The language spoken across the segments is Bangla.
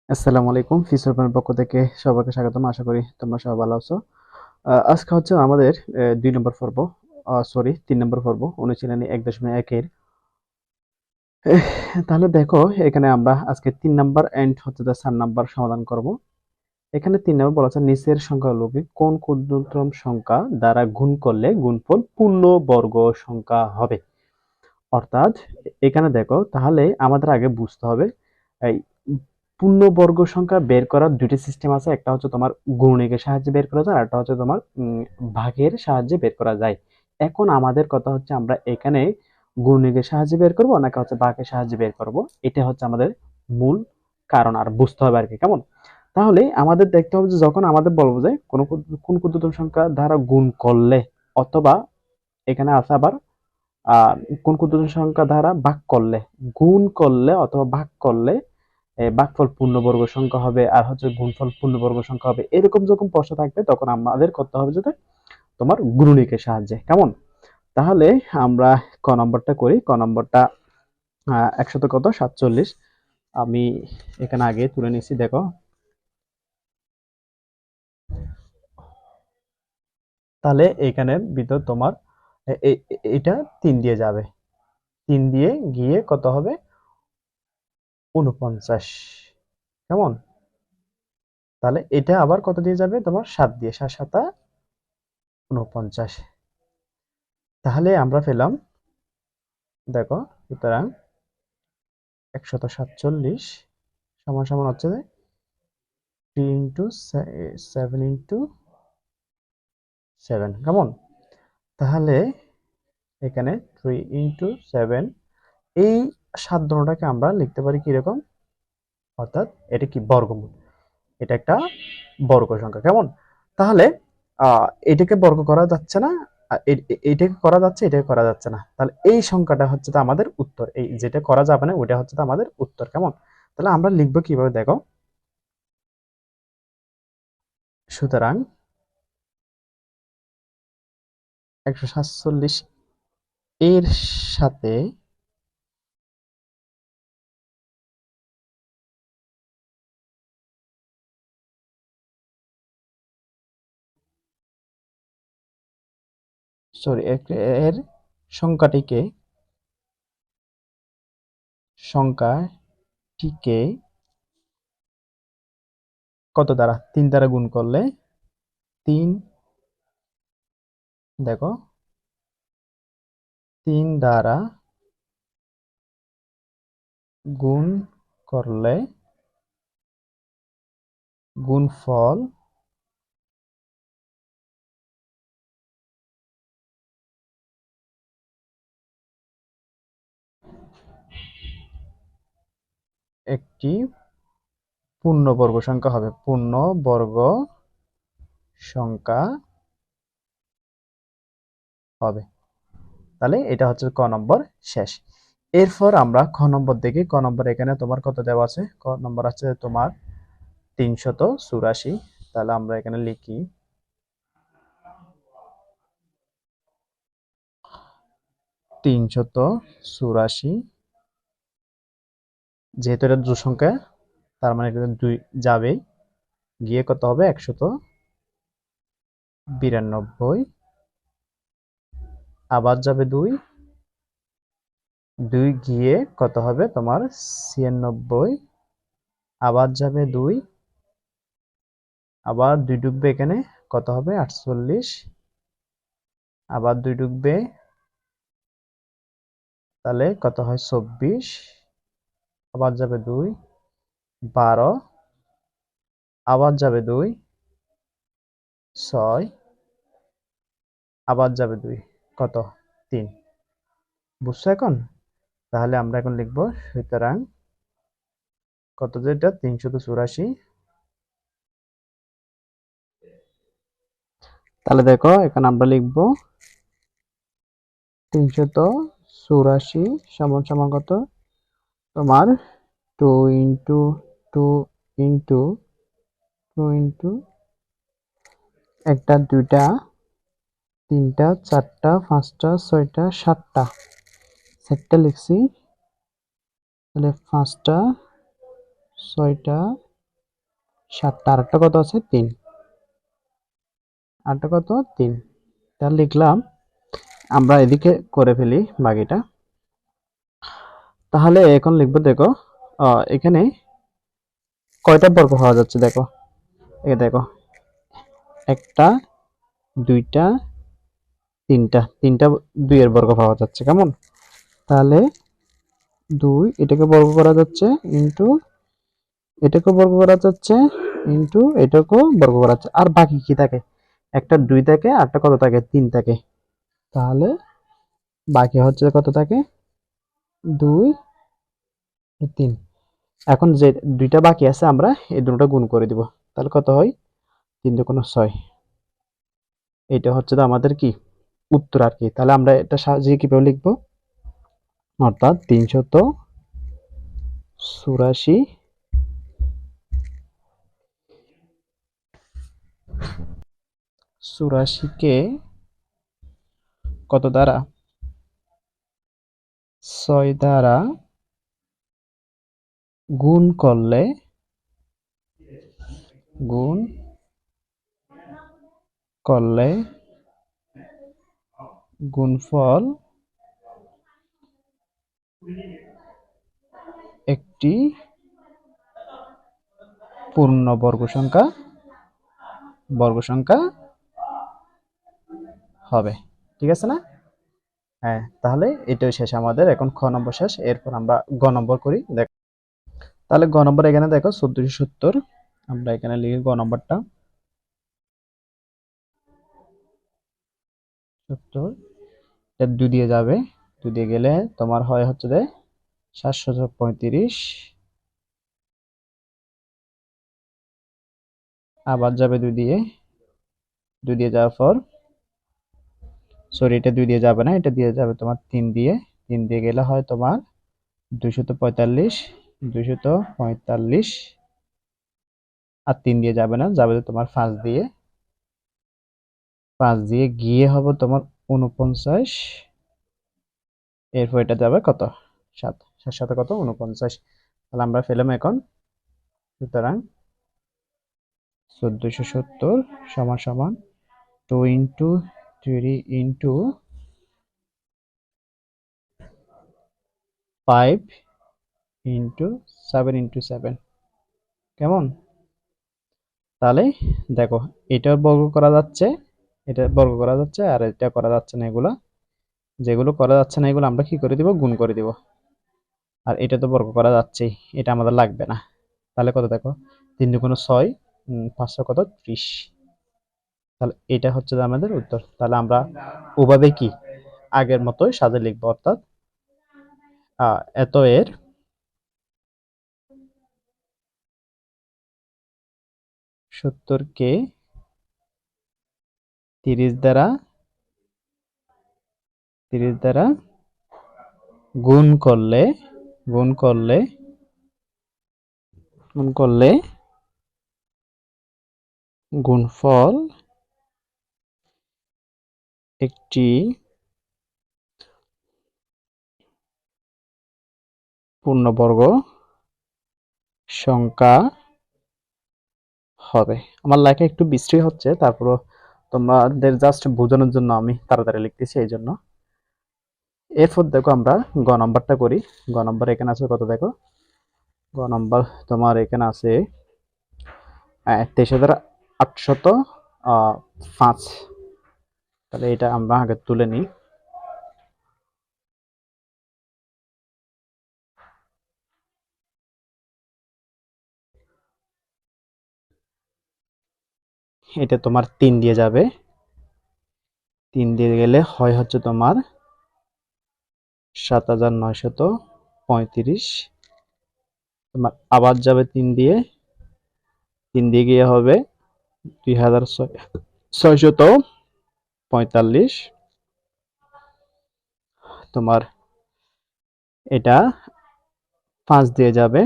আসসালামু আলাইকুম। ফিসুর ভাইয়ের পক্ষ থেকে সবাইকে স্বাগতম। আশা করি তোমরা সবাই ভালো আছো। আজকে হচ্ছে আমাদের ২ নম্বর পর্ব, সরি ৩ নম্বর পর্ব অনুশীলনী ১.১ এর। এহ, তাহলে দেখো এখানে আমরা আজকে ৩ নাম্বার এন্ড হচ্ছে যে ৪ নাম্বার সমাধান করব। এখানে ৩ নাম্বার বলা আছে নিচের সংখ্যাগুলোকে কোন ক্ষুদ্রতম সংখ্যা দ্বারা গুণ করলে গুণফল পূর্ণবর্গ সংখ্যা হবে। অর্থাৎ এখানে দেখো তাহলে আমাদের আগে বুঝতে হবে এই পূর্ণবর্গ সংখ্যা বের করার দুটি সিস্টেম আছে। একটা হচ্ছে তোমার গুণনীয়কের সাহায্যে বের করা যায়, আর একটা হচ্ছে তোমার ভাগের সাহায্যে বের করা যায়। এখন আমাদের কথা হচ্ছে আমরা এখানে গুণনীয়কের সাহায্যে বের করব নাকি হচ্ছে ভাগের সাহায্যে বের করব, এটা হচ্ছে আমাদের মূল কারণ, আর বুঝতে হবে আর কি। কেমন? তাহলে আমাদের দেখতে হবে যে যখন আমাদের বলবো যে কোন ক্ষুদ্রতম সংখ্যা দ্বারা গুণ করলে, অথবা এখানে আছে আবার আহ কোন ক্ষুদ্রতম সংখ্যা দ্বারা ভাগ করলে, গুণ করলে অথবা ভাগ করলে ভাগফল পূর্ণবর্গ সংখ্যা হবে, আর হচ্ছে গুণফল পূর্ণবর্গ সংখ্যা হবে। এরকম যখন প্রশ্ন থাকবে তখন আমাদের করতে হবে যেটা তোমার গুণনীয়কের সাহায্যে। কেমন? তাহলে আমরা ক নম্বরটা করি। ক নম্বরটা ১০০ কত ৪৭। আমি এখানে আগে তুলে নিচ্ছি, দেখো। তাহলে এখানে ভিতর তোমার এটা ৩ দিয়ে যাবে, ৩ দিয়ে গিয়ে কত হবে ৪৯। কেমন? তাহলে এটা আবার কত দিয়ে যাবে তোমার ৭ দিয়ে, ৭ ৭ ৪৯। তাহলে আমরা পেলাম, দেখো, সুতরাং ১৪৭ সমান সমান হচ্ছে যে 3 ইন্টু 7 ইন্টু 7। কেমন? তাহলে এখানে 3 ইন্টু 7, এই ৭ ধরনটাকে আমরা লিখতে পারি কিরকম, অর্থাৎ এটা কি বর্গমূল, এটা একটা বর্গ সংখ্যা। কেমন? তাহলে এটাকে বর্গ করা যাচ্ছে না, এটাকে করা যাচ্ছে, এটাকে করা যাচ্ছে না। তাহলে এই সংখ্যাটা হচ্ছে তো আমাদের উত্তর, এই যেটা করা যাবে না ওইটা হচ্ছে তো আমাদের উত্তর। কেমন? তাহলে আমরা লিখবো কিভাবে, দেখো। সুতরাং ১৪৭ এর সাথে সরি এর সংখ্যাটিকে সংখ্যাটিকে কত দ্বারা, ৩ দ্বারা গুণ করলে, ৩, দেখো, ৩ দ্বারা গুণ করলে গুণফল একটি পূর্ণবর্গ সংখ্যা হবে, পূর্ণবর্গ সংখ্যা হবে। তাহলে এটা হচ্ছে ক নম্বর শেষ। এরপর আমরা খ নম্বর দেখি। ক নম্বর এখানে তোমার কত দেওয়া আছে, ক নম্বর আছে তোমার ৩৮৪। তাহলে আমরা এখানে লিখি ৩৮৪, যেহেতু এটা দুই সংখ্যা তার মানে এটা ২ যাবেই, গিয়ে কত হবে ১৯২, আবার যাবে ২, ২ গিয়ে কত হবে তোমার ৯৬, আবার যাবে ২, আবার ২ ঢুকবে এখানে, কত হবে ৪৮, আবার ২ ঢুকবে, তাহলে কত হয় ২৪, আবার যাবে ২, ১২, আবার যাবে ২, ৬, আবার যাবে ২, কত ৩। বুঝছো এখন? তাহলে আমরা এখন লিখবো, সুতরাং কত, যেটা ৩৮৪। তাহলে দেখো এখানে আমরা লিখবো ৩৮৪ সমান সমান কত তোমার 2 ইন্টু 2 ইন্টু 2 ইন্টু একটা, দুইটা, তিনটা, চারটা, পাঁচটা, ছয়টা, সাতটা, চারটা লিখছি, তাহলে পাঁচটা, ছয়টা, 7টা, আরেকটা কত আছে? 3, আরেকটা কত? 3। তাহলে লিখলাম, আমরা এদিকে করে ফেলি বাকিটা। তাহলে এখন লিখবো, দেখো এখানে কয়টা বর্গ পাওয়া যাচ্ছে দেখো, এই দেখো, একটা, দুইটা, তিনটা, তিনটা 2 এর বর্গ পাওয়া যাচ্ছে। কেমন? তাহলে 2 এটাকে বর্গ করা যাচ্ছে, ইন্টু এটাকে বর্গ করা যাচ্ছে, ইন্টু এটাকেও বর্গ করা যাচ্ছে। আর বাকি কি থাকে? একটা 2 থাকে, আরটা কত থাকে? 3 থাকে। তাহলে বাকি হচ্ছে কত থাকে? 2, 3। এখন যে দুইটা বাকি আছে, আমরা এই দুটোটা গুণ করে দিব। তাহলে কত হয়? 3 দুগুণ 6। এটা হচ্ছে তো আমাদের কি উত্তর আর কি। তাহলে আমরা এটা সাজিয়ে কিভাবে লিখবো? অর্থাৎ 384 কে কত দ্বারা? 6 দ্বারা গুণ করলে, গুণ করলে গুণফল একটি পূর্ণ বর্গ সংখ্যা হবে। ঠিক আছে না? হ্যাঁ, তাহলে এটাই শেষ আমাদের। এখন খ নম্বর শেষ, এরপর আমরা গ নম্বর করি। দেখ, তাহলে গ নম্বর এখানে দেখো 1470, আমরা এখানে লিখি গ নম্বরটা 70। এটা 2 দিয়ে যাবে, 2 দিয়ে গেলে তোমার হয় হচ্ছে যে 735, আবার যাবে 2 দিয়ে, 2 দিয়ে যাওয়ার পর, সরি এটা 2 দিয়ে যাবে না, এটা দিয়ে যাবে তোমার 3 দিয়ে, 3 দিয়ে গেলে হয় তোমার 245, 245, আর 3 দিয়ে যাবে না, যাবে তোমার 5 দিয়ে, 5 দিয়ে গিয়ে হবে তোমার 49, এরপর এটা যাবে কত? 7, 7 সাথে কত? 49। তাহলে আমরা পেলাম এখন, সুতরাং 1470 সমান সমান 2 ইন্টু 3 ইন্টু 5 ইন্টু 7 ইন্টু 7। কেমন? তাহলে দেখো, এটার বর্গ করা যাচ্ছে, এটা বর্গ করা যাচ্ছে, আর এটা করা যাচ্ছে না। এগুলা যেগুলো করা যাচ্ছে না, এগুলো আমরা কি করে দিব? গুণ করে দিব। আর এটা তো বর্গ করা যাচ্ছেই, এটা আমাদের লাগবে না। তাহলে কত দেখো, 3 দুগুণ 6, 5 কত? 30। তাহলে এটা হচ্ছে যে আমাদের উত্তর। তাহলে আমরা ওভাবে কি আগের মতোই সাজে লিখবো, অর্থাৎ এত এর 70 কে 30 দ্বারা গুণ করলে, গুণ করলে গুণ করলে গুণফল একটি পূর্ণবর্গ সংখ্যা হবে। আমার লেখা একটু বিশ্রী হচ্ছে, তারপরও তোমাদের জাস্ট বোঝানোর জন্য আমি তাড়াতাড়ি লিখতেছি, এই জন্য। এরপর দেখো আমরা গ নম্বরটা করি। গ নম্বর এখানে আছে কত দেখো, গ নম্বর তোমার এখানে আছে 23,805। তাহলে এটা আমরা আগে তুলে নিই। এটা তোমার 3 দিয়ে যাবে, 3 দিয়ে গেলে হয় হচ্ছে তোমার 7,935। তোমার আবার যাবে 3 দিয়ে, 3 দিয়ে গিয়ে হবে 2,645। তোমার এটা 5 দিয়ে যাবে,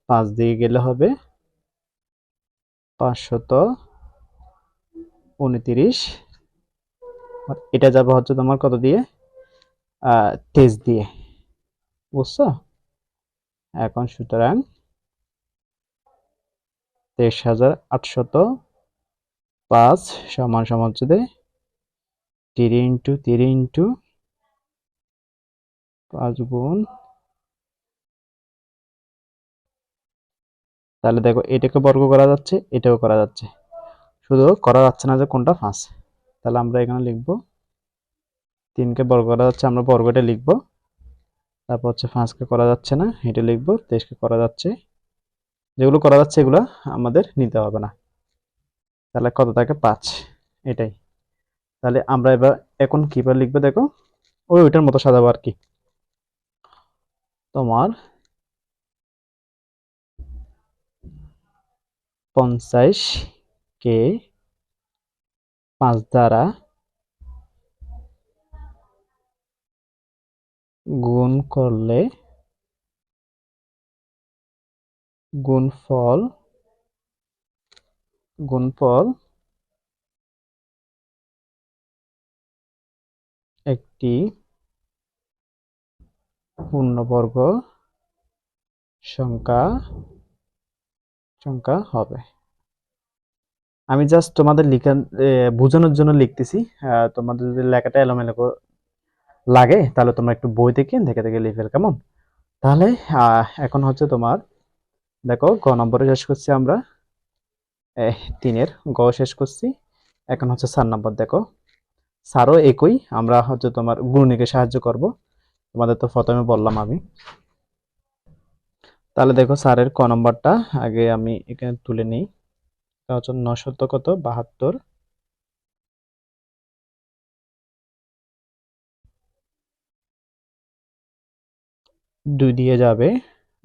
5 দিয়ে গেলে হবে 529। এটা যাবে হচ্ছে তোমার কত দিয়ে? 23 দিয়ে। বুঝছো? এখন সুতরাং 23,805 সমান সমান হচ্ছে 3 ইন্টু 3 ইন্টু 5 গুণ, তাহলে দেখো এটাকে বর্গ করা যাচ্ছে, এটাও করা যাচ্ছে, শুধু করা যাচ্ছে না যে কোনটা 5। তাহলে আমরা এখানে লিখবো 3 কে বর্গ করা যাচ্ছে, আমরা বর্গটা লিখবো। তারপর হচ্ছে 5 কে করা যাচ্ছে না, এটা লিখবো। 23 কে করা যাচ্ছে, যেগুলো করা যাচ্ছে এগুলো আমাদের নিতে হবে না। তাহলে কত থাকে? 5। এটাই। তাহলে আমরা এবার এখন কিভাবে লিখবো দেখো, ওইটার মতো সাজাবো আর কি। তোমার 50 কে 5 দ্বারা গুণ করলে গুণফল গুণফল একটি পূর্ণবর্গ সংখ্যা সংখ্যা হবে। আমি জাস্ট তোমাদের লিখা বোঝানোর জন্য লিখতেছি। তোমাদের যদি লেখাটা এলোমেলো লাগে তাহলে তোমরা একটু বই থেকে দেখে দেখে লিখে ফেল, কেমন? তাহলে এখন হচ্ছে তোমার দেখো গ নম্বরে শেষ করছি আমরা, 3-এর গ শেষ করছি। এখন হচ্ছে 4 নম্বর। দেখো 4ও একই, আমরা হচ্ছে তোমার গুণনীকে সাহায্য করব। তোমাদের তো প্রথমে বললাম আমি। তাহলে দেখো 4-এর ক নম্বরটা আগে আমি এখানে তুলে নিই। এটা হচ্ছে 972 2 দিয়ে যাবে,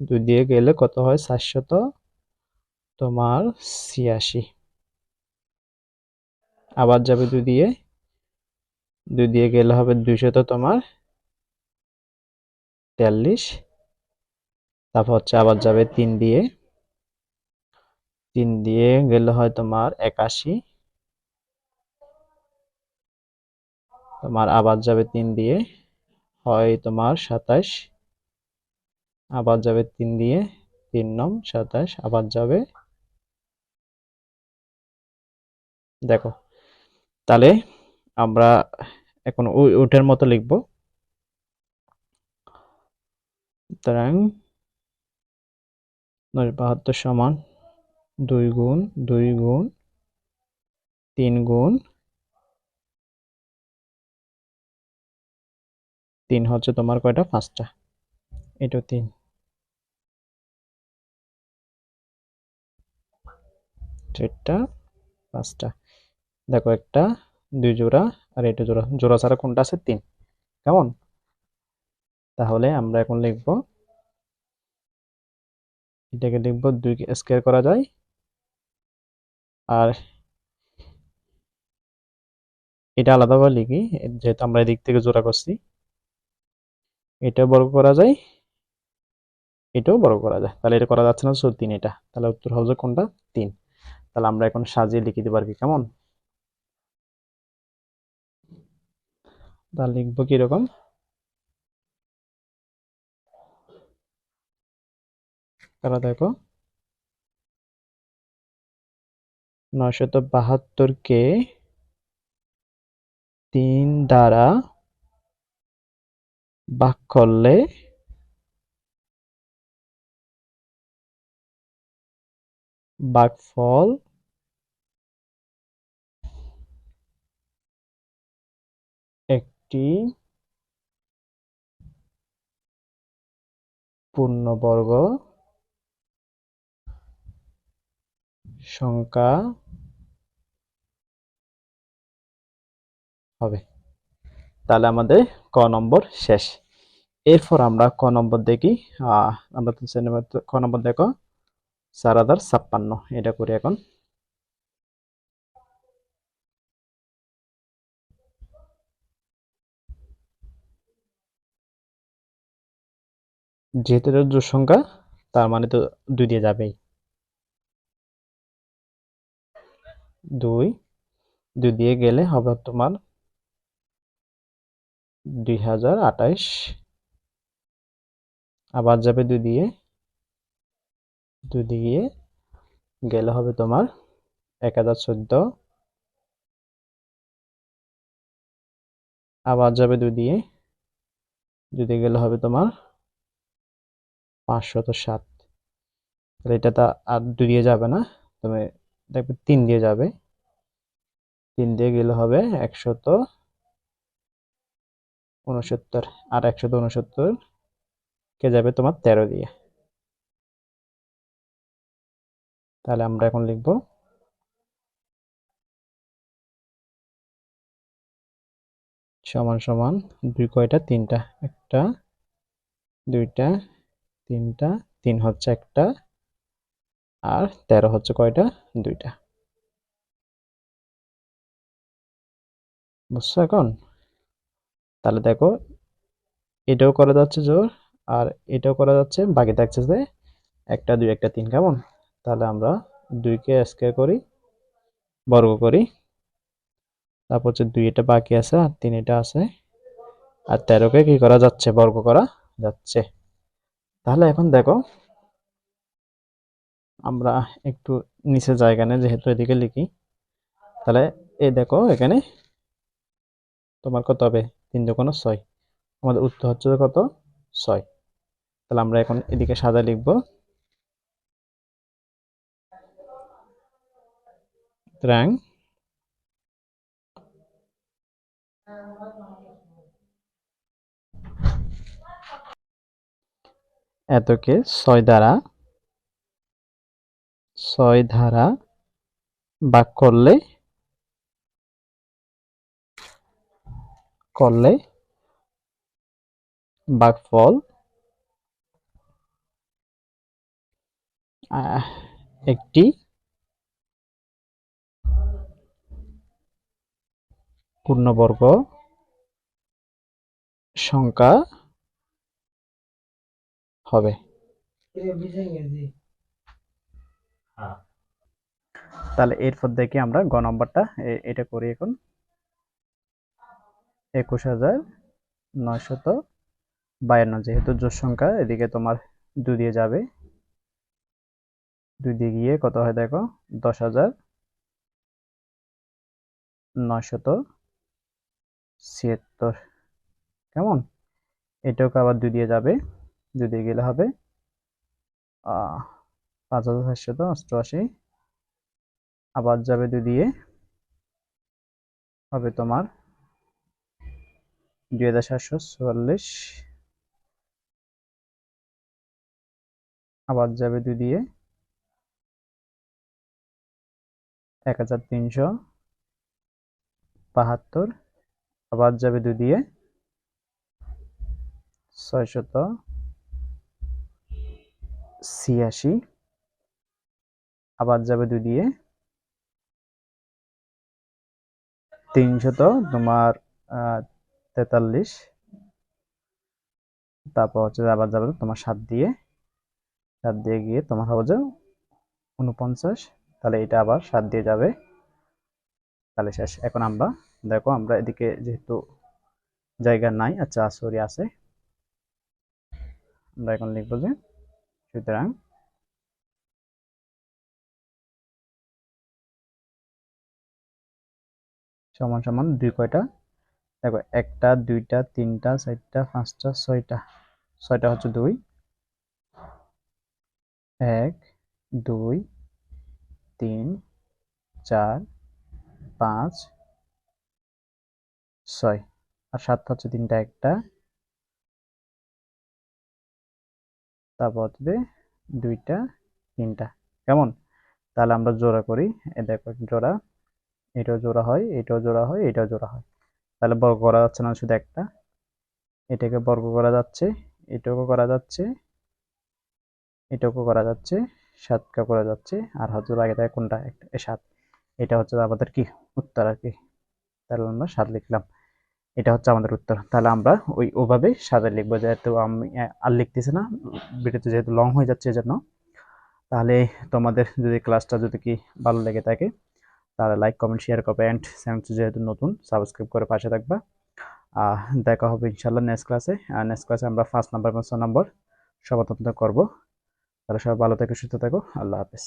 2 দিয়ে গেলে কত হয়? 400 তোমার 86। আবার যাবে 2 দিয়ে, 2 দিয়ে গেলে হবে 200 তোমার 43। তারপর হচ্ছে আবার যাবে 3 দিয়ে, 3 দিয়ে গেলে হয় তোমার 81। তোমার আবার যাবে 3 দিয়ে, হয় তোমার 27। আবার যাবে 3 দিয়ে, 3 নং 27। আবার যাবে, দেখো তাহলে আমরা এখন ওটার মতো লিখবো। সুতরাং 972 সমান 2 গুণ 2 গুণ 3 গুণ 3 হচ্ছে তোমার কয়টা? 5টা। এটা 3, চারটা, 5টা। দেখো একটা 2 জোড়া আর এটা জোড়া, জোড়া ছাড়া কোনটা আছে? 3। কেমন? তাহলে আমরা এখন লিখবো, এটাকে লিখবো 2 কে স্কয়ার করা যায়, আর এটা আলাদাভাবে লিখি যেহেতু আমরা এদিক থেকে জোড়া করছি। এটা বর্গ করা যায়, এটাও বর্গ করা যায়, তাহলে এটা করা যাচ্ছে না, 3 এটা। তাহলে উত্তর হবে কোনটা? 3। তাহলে আমরা এখন সাজিয়ে লিখে দিব আর কি, কেমন? তাহলে লিখবো কিরকম, তাহলে দেখো 972 কে 3 দ্বারা ভাগ করলে ভাগফল একটি পূর্ণবর্গ সংখ্যা হবে। তাহলে আমাদের ক নম্বর শেষ। এরপর আমরা ক নম্বর দেখি। আমরা তো ক নম্বর দেখো 4056, এটা করি এখন। যেহেতু এটা জোড় সংখ্যা, তার মানে তো 2 দিয়ে যাবেই। 2 2 দিয়ে গেলে হবে তোমার 2028। আবার যাবে 2 দিয়ে, 2 দিয়ে গেলে হবে তোমার 1014, আবার যাবে 2 দিয়ে, 2 দিয়ে গেলে হবে তোমার 507। তাহলে এটা তা আর 2 দিয়ে যাবে না, তুমি দেখবে 3 দিয়ে যাবে, 3 দিয়ে গেলে হবে 169, আর 169 কে যাবে তোমার 13 দিয়ে। তাহলে আমরা এখন লিখব সমান সমান 2 কয়টা, 3টা, 1টা 2টা 3টা, 3 হচ্ছে 1টা, আর 13 হচ্ছে কয়টা, 2টা। বুঝছো এখন? তাহলে দেখো এটাও করা যাচ্ছে জোর, আর এটাও করা যাচ্ছে, বাকি থাকছে যে 1টা 2 1টা 3। কেমন? তাহলে আমরা 2 কে স্কয়ার করি, বর্গ করি, তারপর হচ্ছে 2 এটা বাকি আছে, আর 3 এটা আছে, আর 13 কে কি করা যাচ্ছে, বর্গ করা যাচ্ছে। তাহলে এখন দেখো আমরা একটু নিচে জায়গা নেই, যেহেতু এদিকে লিখি, তাহলে এই দেখো এখানে তোমার কত হবে, 3 দুগুণ 6, আমাদের উত্তর হচ্ছে কত, 6। তাহলে আমরা এখন এদিকে সাদা লিখব, সুতরাং এতকে 6 দ্বারা ভাগ করলে ভাগফল একটি পূর্ণবর্গ সংখ্যা হবে। তাহলে এরপর দেখি আমরা গ নম্বরটা, এটা করি এখন। 21,952, যেহেতু জোড় সংখ্যা, এদিকে তোমার 2 দিয়ে যাবে, 2 দিয়ে গিয়ে কত হয় দেখো, 10,976। কেমন? এটাকে আবার 2 দিয়ে যাবে, 2 দিয়ে গেলে হবে 5,488, আবার যাবে 2 দিয়ে, হবে তোমার 2,744, আবার যাবে 2 দিয়ে 1,372, আবার যাবে 2 দিয়ে 686, আবার যাবে 2 দিয়ে 300 তোমার 43, তারপর হচ্ছে আবার যাবে তোমার 7 দিয়ে, 7 দিয়ে গিয়ে তোমার হবে যে 49, তাহলে এটা আবার 7 দিয়ে যাবে, তাহলে শেষ। এখন আমরা দেখো, আমরা এদিকে যেহেতু জায়গা নাই, আচ্ছা সরি আছে, আমরা এখন লিখবো যে সুতরাং সমান সমান 2 কয়টা, দেখো 1টা 2টা 3টা 4টা 5টা 6টা, 6টা হচ্ছে 2, 1 2 3 4 5 6, আর 7টা হচ্ছে 3টা 1টা, তারপর হচ্ছে 2টা 3টা। কেমন? তাহলে আমরা জোড়া করি, এ দেখো জোড়া, এটাও জোড়া হয়, এটাও জোড়া হয়, এটাও জোড়া হয়। তাহলে বর্গ করা যাচ্ছে না শুধু একটা, এটাকে বর্গ করা যাচ্ছে, এটাকেও করা যাচ্ছে, এটাকেও করা যাচ্ছে, 7কে করা যাচ্ছে, আর হচ্ছে বাকি থাকে কোনটা, একটা 7। এটা হচ্ছে আমাদের কি উত্তর আর কি। তাহলে আমরা 7 লিখলাম, এটা হচ্ছে আমাদের উত্তর। তাহলে আমরা ওভাবে 7 লিখবো, যেহেতু আমি আর লিখতেছি না, ভিডিওতে যেহেতু লং হয়ে যাচ্ছে এজন্য। তাহলে তোমাদের যদি ক্লাসটা যদি কি ভালো লেগে থাকে, তাহলে লাইক কমেন্ট শেয়ার করবে, অ্যান্ড চ্যানেলটি যেহেতু নতুন, সাবস্ক্রাইব করে পাশে থাকবা। দেখা হবে ইনশাল্লাহ নেক্সট ক্লাসে। নেক্সট ক্লাসে আমরা 5 নাম্বার 5 নম্বর সমাধান করব। তাহলে সবাই ভালো থেকো, সুস্থ থেকো, আল্লাহ হাফেজ।